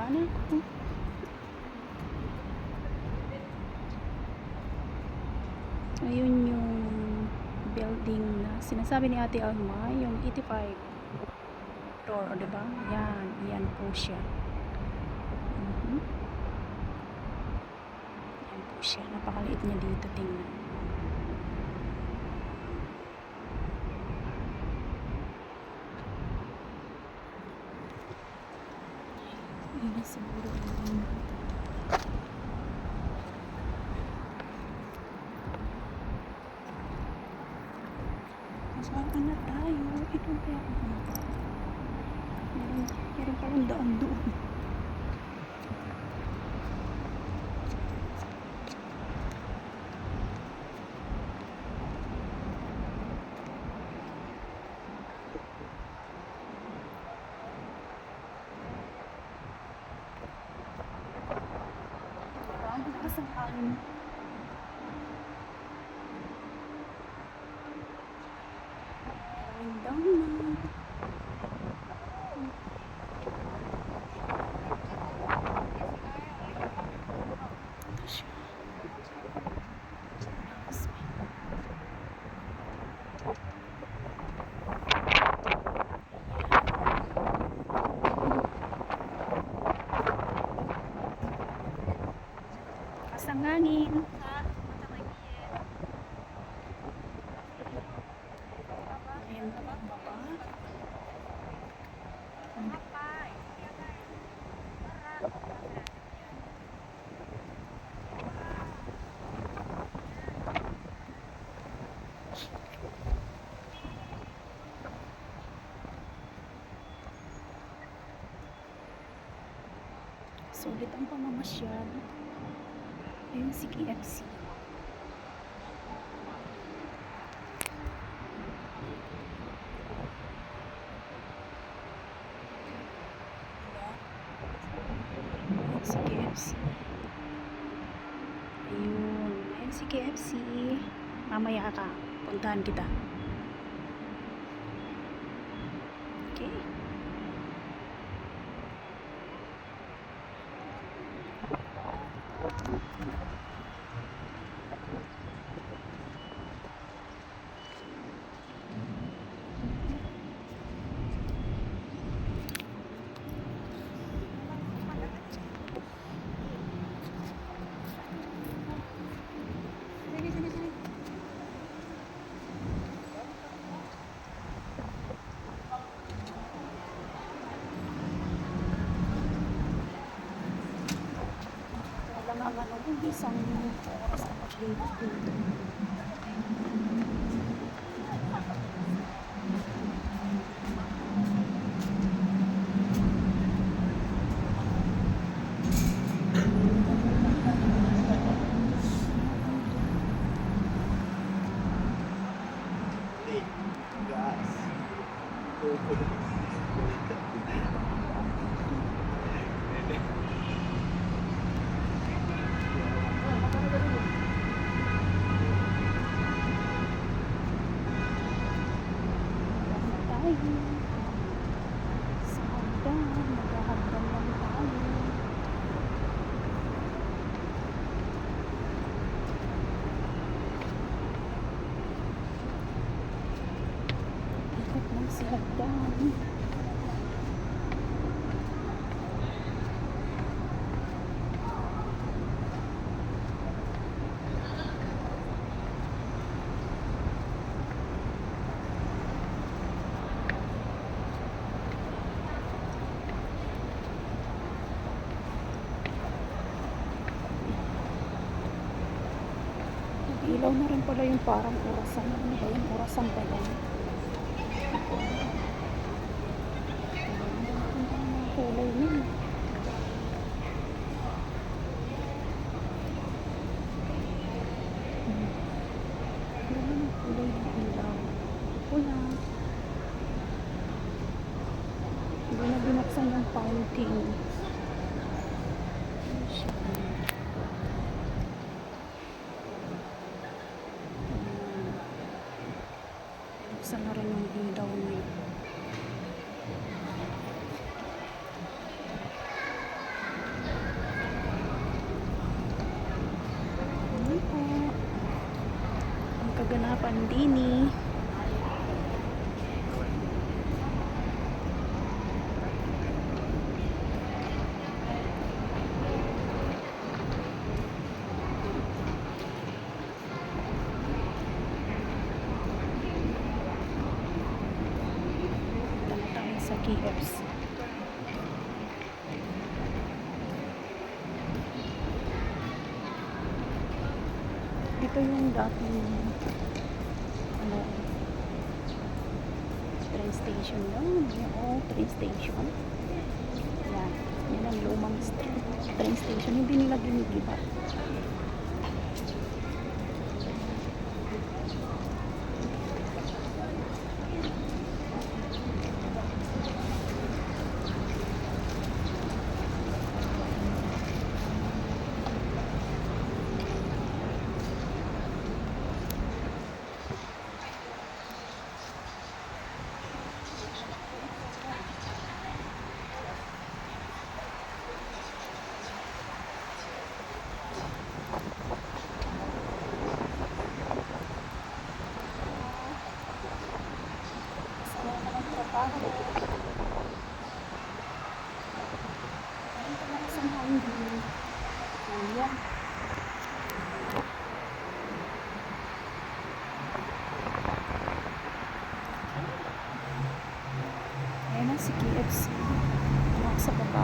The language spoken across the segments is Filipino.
Baba na ako. Ayun yung building na sinasabi ni Ate Alma, yung 85 floor, o diba? Yan po siya. Yan po siya. Napakaliit niya dito, tingnan. Ina siguro yung saan na tayo? Ito ba ako pumunta? Meron palang daan doon. Ang lakas ng hangin. Going down na. Ito siya. Lakas ng hangin. Ayan po ang baba. Sulit ang pamamasyal. Ayun si KFC. Si KFC. Ayun si KFC. Mamaya ka, puntahan kita. Okay. Isang oras na mag-date dito. Sa hagdan, naghahagdan lang tayo. Ikot lang si hagdan. Ilaw na rin pala yung parang orasan. Ano ba yung orasan pala? Ang kulay niya. Ano ang kulay ng ilaw? Pula. Hindi na binuksan yung fountain. Buksan na rin yung ilaw niya. kaganapan din eh. Tayo sa KFC. Ito yung dating ano, train station yun. Oo, train station. Yan. Yan ang lumang train station. Hindi nila ginigiba. Ayan na si KFC. Sa baba.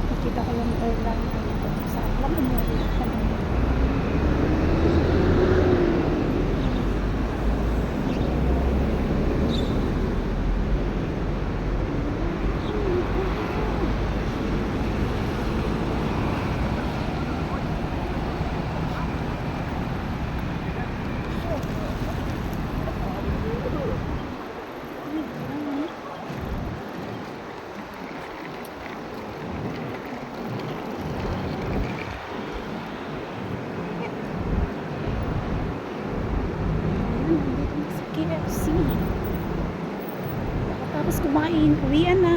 Nakikita ko yung airline dito. Sarap lang umuwi. KFC. Tapos kumain, uwian na.